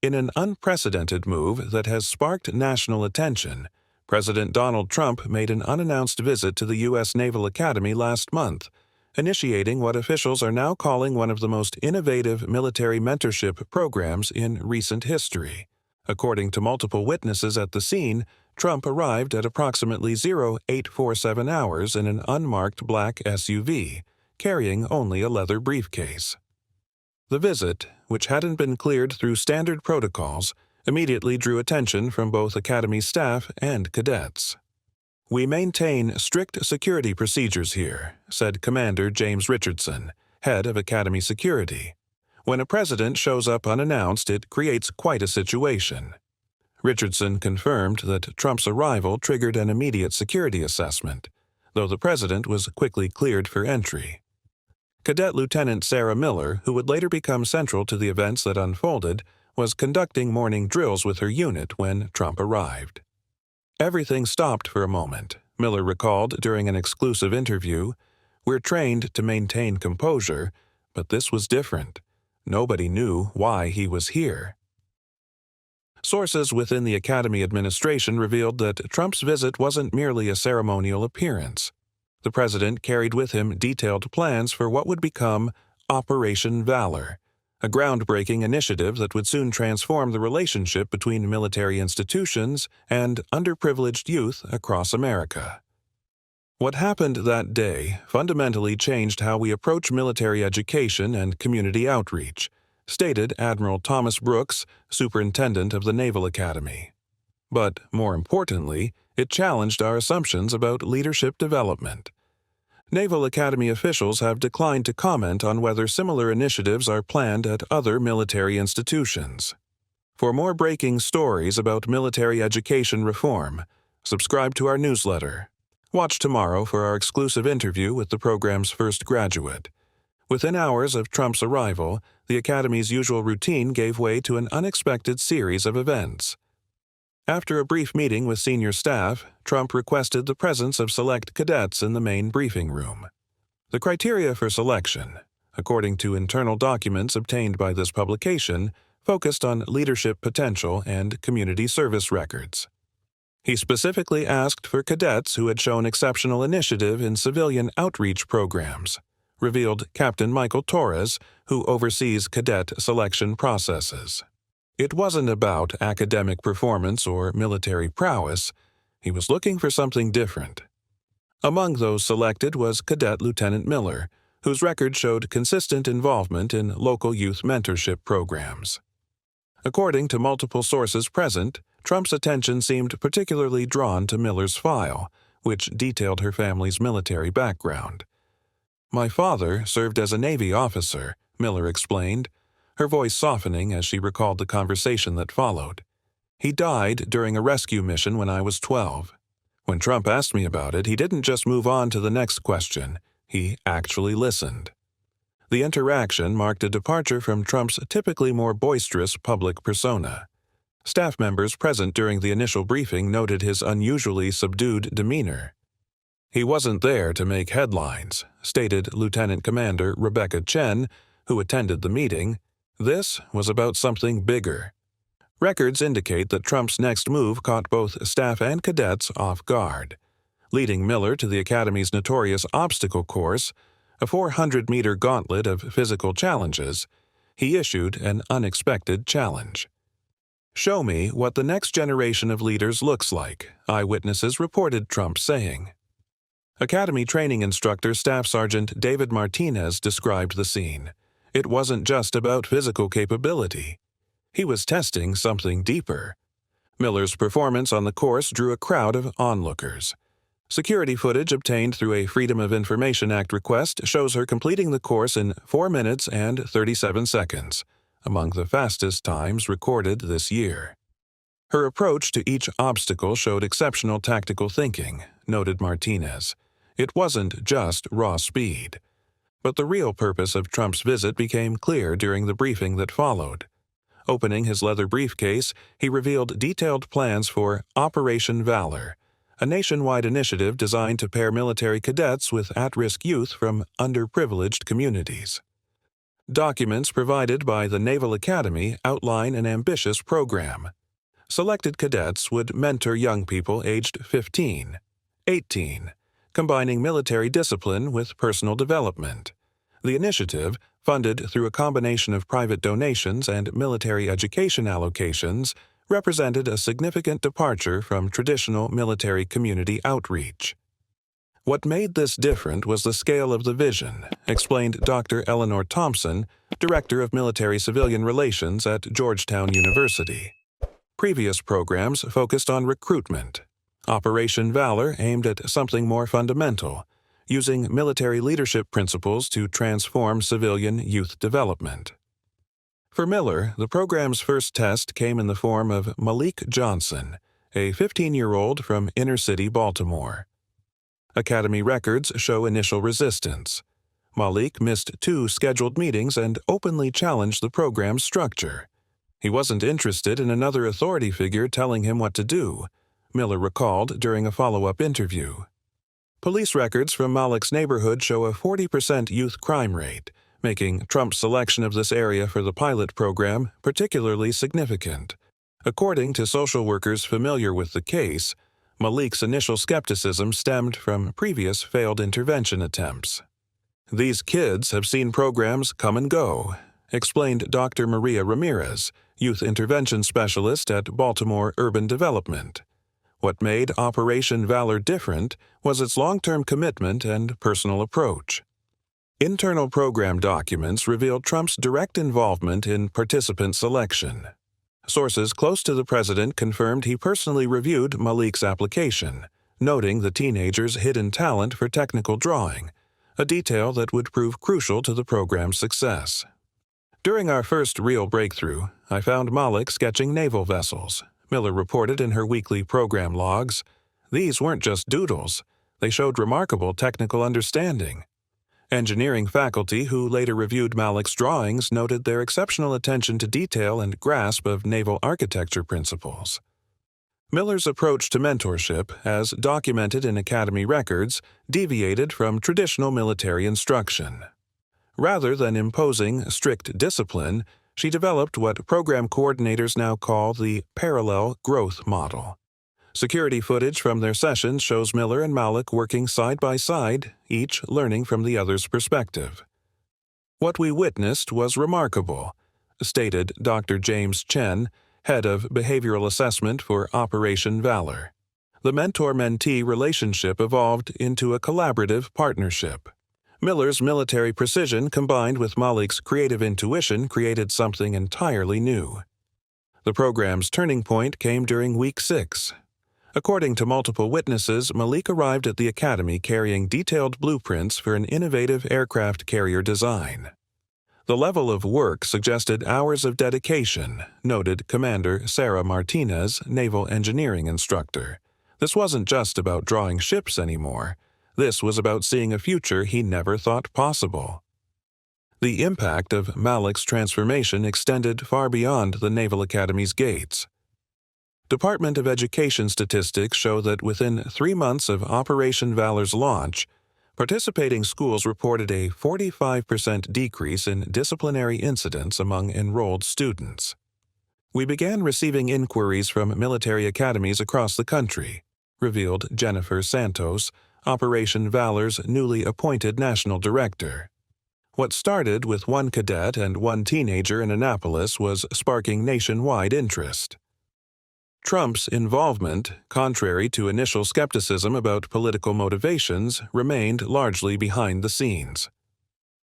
In an unprecedented move that has sparked national attention, President Donald Trump made an unannounced visit to the U.S. Naval Academy last month, initiating what officials are now calling one of the most innovative military mentorship programs in recent history. According to multiple witnesses at the scene, Trump arrived at approximately 0847 hours in an unmarked black SUV, carrying only a leather briefcase. The visit, which hadn't been cleared through standard protocols, immediately drew attention from both Academy staff and cadets. "We maintain strict security procedures here," said Commander James Richardson, head of Academy Security. "When a president shows up unannounced, it creates quite a situation." Richardson confirmed that Trump's arrival triggered an immediate security assessment, though the president was quickly cleared for entry. Cadet Lieutenant Sarah Miller, who would later become central to the events that unfolded, was conducting morning drills with her unit when Trump arrived. "Everything stopped for a moment," Miller recalled during an exclusive interview. "We're trained to maintain composure, but this was different. Nobody knew why he was here." Sources within the Academy administration revealed that Trump's visit wasn't merely a ceremonial appearance. The president carried with him detailed plans for what would become Operation Valor, a groundbreaking initiative that would soon transform the relationship between military institutions and underprivileged youth across America. "What happened that day fundamentally changed how we approach military education and community outreach," stated Admiral Thomas Brooks, superintendent of the Naval Academy. "But, more importantly, it challenged our assumptions about leadership development." Naval Academy officials have declined to comment on whether similar initiatives are planned at other military institutions. For more breaking stories about military education reform, subscribe to our newsletter. Watch tomorrow for our exclusive interview with the program's first graduate. Within hours of Trump's arrival, the Academy's usual routine gave way to an unexpected series of events. After a brief meeting with senior staff, Trump requested the presence of select cadets in the main briefing room. The criteria for selection, according to internal documents obtained by this publication, focused on leadership potential and community service records. He specifically asked for cadets who had shown exceptional initiative in civilian outreach programs, revealed Captain Michael Torres, who oversees cadet selection processes. It wasn't about academic performance or military prowess. He was looking for something different. Among those selected was Cadet Lieutenant Miller, whose record showed consistent involvement in local youth mentorship programs. According to multiple sources present, Trump's attention seemed particularly drawn to Miller's file, which detailed her family's military background. "My father served as a Navy officer," Miller explained, her voice softening as she recalled the conversation that followed. "He died during a rescue mission when I was 12. When Trump asked me about it, he didn't just move on to the next question. He actually listened." The interaction marked a departure from Trump's typically more boisterous public persona. Staff members present during the initial briefing noted his unusually subdued demeanor. "He wasn't there to make headlines," stated Lieutenant Commander Rebecca Chen, who attended the meeting. "This was about something bigger." Records indicate that Trump's next move caught both staff and cadets off guard. Leading Miller to the Academy's notorious obstacle course, a 400-meter gauntlet of physical challenges, he issued an unexpected challenge. "Show me what the next generation of leaders looks like," eyewitnesses reported Trump saying. Academy training instructor Staff Sergeant David Martinez described the scene. It wasn't just about physical capability. He was testing something deeper. Miller's performance on the course drew a crowd of onlookers. Security footage obtained through a Freedom of Information Act request shows her completing the course in 4 minutes and 37 seconds, among the fastest times recorded this year. Her approach to each obstacle showed exceptional tactical thinking, noted Martinez. It wasn't just raw speed. But the real purpose of Trump's visit became clear during the briefing that followed. Opening his leather briefcase, he revealed detailed plans for Operation Valor, a nationwide initiative designed to pair military cadets with at-risk youth from underprivileged communities. Documents provided by the Naval Academy outline an ambitious program. Selected cadets would mentor young people aged 15, 18, combining military discipline with personal development. The initiative, funded through a combination of private donations and military education allocations, represented a significant departure from traditional military community outreach. What made this different was the scale of the vision, explained Dr. Eleanor Thompson, Director of Military Civilian Relations at Georgetown University. Previous programs focused on recruitment. Operation Valor aimed at something more fundamental, using military leadership principles to transform civilian youth development. For Miller, the program's first test came in the form of Malik Johnson, a 15-year-old from inner-city Baltimore. Academy records show initial resistance. Malik missed 2 scheduled meetings and openly challenged the program's structure. He wasn't interested in another authority figure telling him what to do, Miller recalled during a follow-up interview. Police records from Malik's neighborhood show a 40% youth crime rate, making Trump's selection of this area for the pilot program particularly significant. According to social workers familiar with the case, Malik's initial skepticism stemmed from previous failed intervention attempts. "These kids have seen programs come and go," explained Dr. Maria Ramirez, youth intervention specialist at Baltimore Urban Development. What made Operation Valor different was its long-term commitment and personal approach. Internal program documents revealed Trump's direct involvement in participant selection. Sources close to the president confirmed he personally reviewed Malik's application, noting the teenager's hidden talent for technical drawing, a detail that would prove crucial to the program's success. "During our first real breakthrough, I found Malik sketching naval vessels," Miller reported in her weekly program logs. "These weren't just doodles. They showed remarkable technical understanding." Engineering faculty who later reviewed Malik's drawings noted their exceptional attention to detail and grasp of naval architecture principles. Miller's approach to mentorship, as documented in Academy records, deviated from traditional military instruction. Rather than imposing strict discipline, she developed what program coordinators now call the parallel growth model. Security footage from their sessions shows Miller and Malik working side by side, each learning from the other's perspective. "What we witnessed was remarkable," stated Dr. James Chen, head of behavioral assessment for Operation Valor. The mentor-mentee relationship evolved into a collaborative partnership. Miller's military precision combined with Malik's creative intuition created something entirely new. The program's turning point came during Week 6. According to multiple witnesses, Malik arrived at the academy carrying detailed blueprints for an innovative aircraft carrier design. The level of work suggested hours of dedication, noted Commander Sarah Martinez, naval engineering instructor. This wasn't just about drawing ships anymore. This was about seeing a future he never thought possible. The impact of Malik's transformation extended far beyond the Naval Academy's gates. Department of Education statistics show that within 3 months of Operation Valor's launch, participating schools reported a 45% decrease in disciplinary incidents among enrolled students. "We began receiving inquiries from military academies across the country," revealed Jennifer Santos, Operation Valor's newly appointed national director. "What started with 1 cadet and 1 teenager in Annapolis was sparking nationwide interest." Trump's involvement, contrary to initial skepticism about political motivations, remained largely behind the scenes.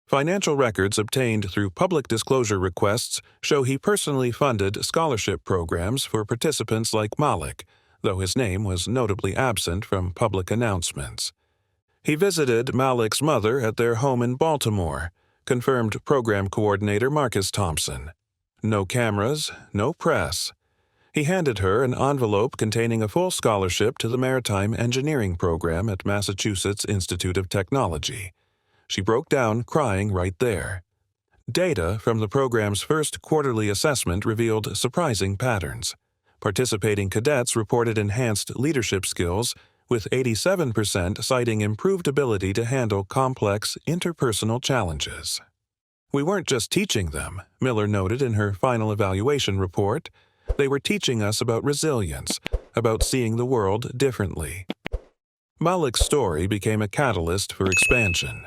Financial records obtained through public disclosure requests show he personally funded scholarship programs for participants like Malik, though his name was notably absent from public announcements. He visited Malik's mother at their home in Baltimore, confirmed program coordinator Marcus Thompson. No cameras, no press. He handed her an envelope containing a full scholarship to the Maritime Engineering program at Massachusetts Institute of Technology. She broke down, crying right there. Data from the program's first quarterly assessment revealed surprising patterns. Participating cadets reported enhanced leadership skills, with 87% citing improved ability to handle complex interpersonal challenges. We weren't just teaching them, Miller noted in her final evaluation report. They were teaching us about resilience, about seeing the world differently. Malik's story became a catalyst for expansion.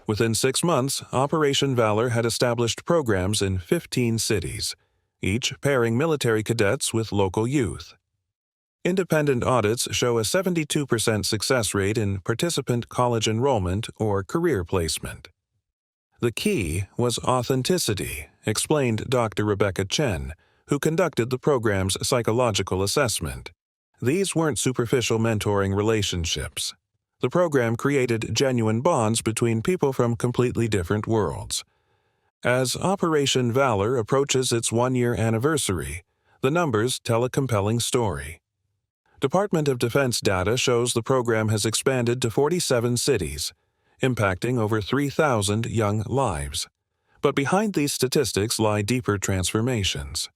Within 6 months, Operation Valor had established programs in 15 cities, each pairing military cadets with local youth. Independent audits show a 72% success rate in participant college enrollment or career placement. The key was authenticity, explained Dr. Rebecca Chen, who conducted the program's psychological assessment. These weren't superficial mentoring relationships. The program created genuine bonds between people from completely different worlds. As Operation Valor approaches its 1-year anniversary, the numbers tell a compelling story. Department of Defense data shows the program has expanded to 47 cities, impacting over 3,000 young lives. But behind these statistics lie deeper transformations.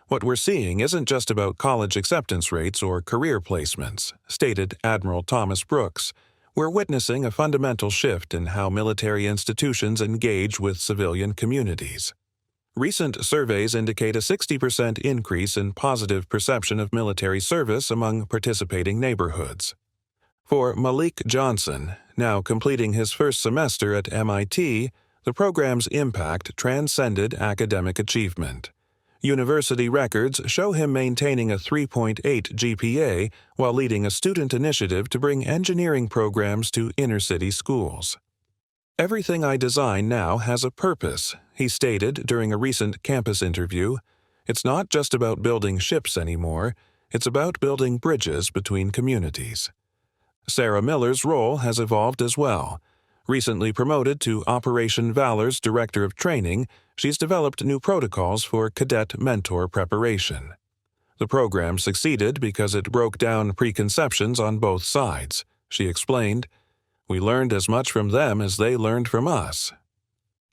What we're seeing isn't just about college acceptance rates or career placements, stated Admiral Thomas Brooks. We're witnessing a fundamental shift in how military institutions engage with civilian communities. Recent surveys indicate a 60% increase in positive perception of military service among participating neighborhoods. For Malik Johnson, now completing his first semester at MIT, the program's impact transcended academic achievement. University records show him maintaining a 3.8 GPA while leading a student initiative to bring engineering programs to inner-city schools. "Everything I design now has a purpose," he stated during a recent campus interview. "It's not just about building ships anymore, it's about building bridges between communities." Sarah Miller's role has evolved as well. Recently promoted to Operation Valor's Director of Training, she's developed new protocols for cadet mentor preparation. The program succeeded because it broke down preconceptions on both sides, she explained. "We learned as much from them as they learned from us."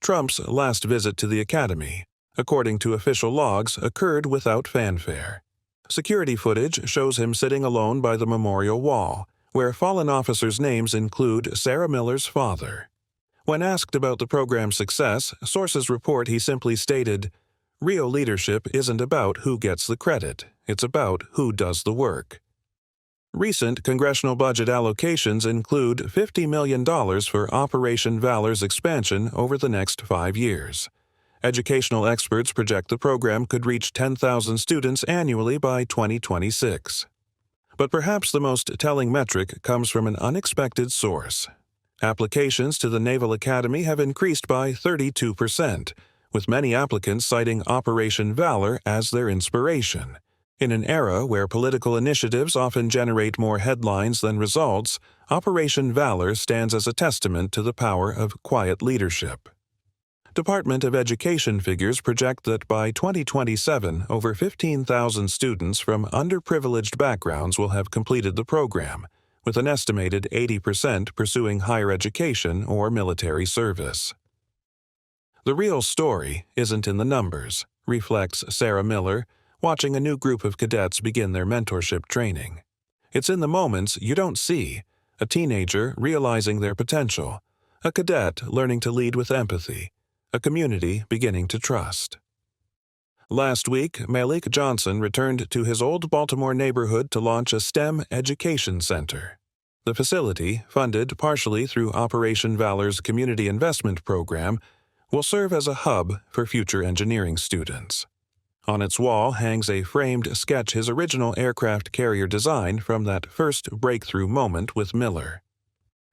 Trump's last visit to the academy, according to official logs, occurred without fanfare. Security footage shows him sitting alone by the memorial wall, where fallen officers' names include Sarah Miller's father. When asked about the program's success, sources report he simply stated, "Real leadership isn't about who gets the credit, it's about who does the work." Recent congressional budget allocations include $50 million for Operation Valor's expansion over the next 5 years. Educational experts project the program could reach 10,000 students annually by 2026. But perhaps the most telling metric comes from an unexpected source. Applications to the Naval Academy have increased by 32%, with many applicants citing Operation Valor as their inspiration. In an era where political initiatives often generate more headlines than results, Operation Valor stands as a testament to the power of quiet leadership. Department of Education figures project that by 2027, over 15,000 students from underprivileged backgrounds will have completed the program, with an estimated 80% pursuing higher education or military service. The real story isn't in the numbers, reflects Sarah Miller, watching a new group of cadets begin their mentorship training. It's in the moments you don't see, a teenager realizing their potential, a cadet learning to lead with empathy, a community beginning to trust. Last week, Malik Johnson returned to his old Baltimore neighborhood to launch a STEM education center. The facility, funded partially through Operation Valor's Community Investment Program, will serve as a hub for future engineering students. On its wall hangs a framed sketch his original aircraft carrier designed from that first breakthrough moment with Miller.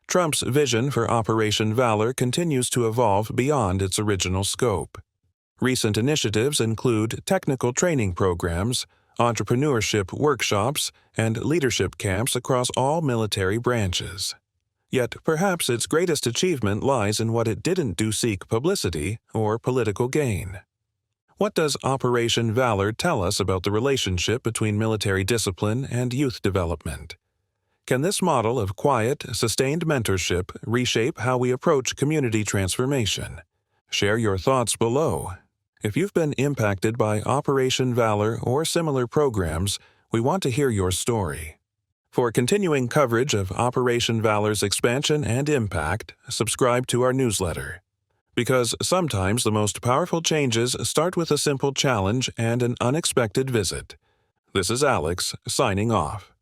Trumph's vision for Operation Valor continues to evolve beyond its original scope. Recent initiatives include technical training programs, entrepreneurship workshops, and leadership camps across all military branches. Yet perhaps its greatest achievement lies in what it didn't do: seek publicity or political gain. What does Operation Valor tell us about the relationship between military discipline and youth development? Can this model of quiet, sustained mentorship reshape how we approach community transformation? Share your thoughts below. If you've been impacted by Operation Valor or similar programs, we want to hear your story. For continuing coverage of Operation Valor's expansion and impact, subscribe to our newsletter. Because sometimes the most powerful changes start with a simple challenge and an unexpected visit. This is Alex, signing off.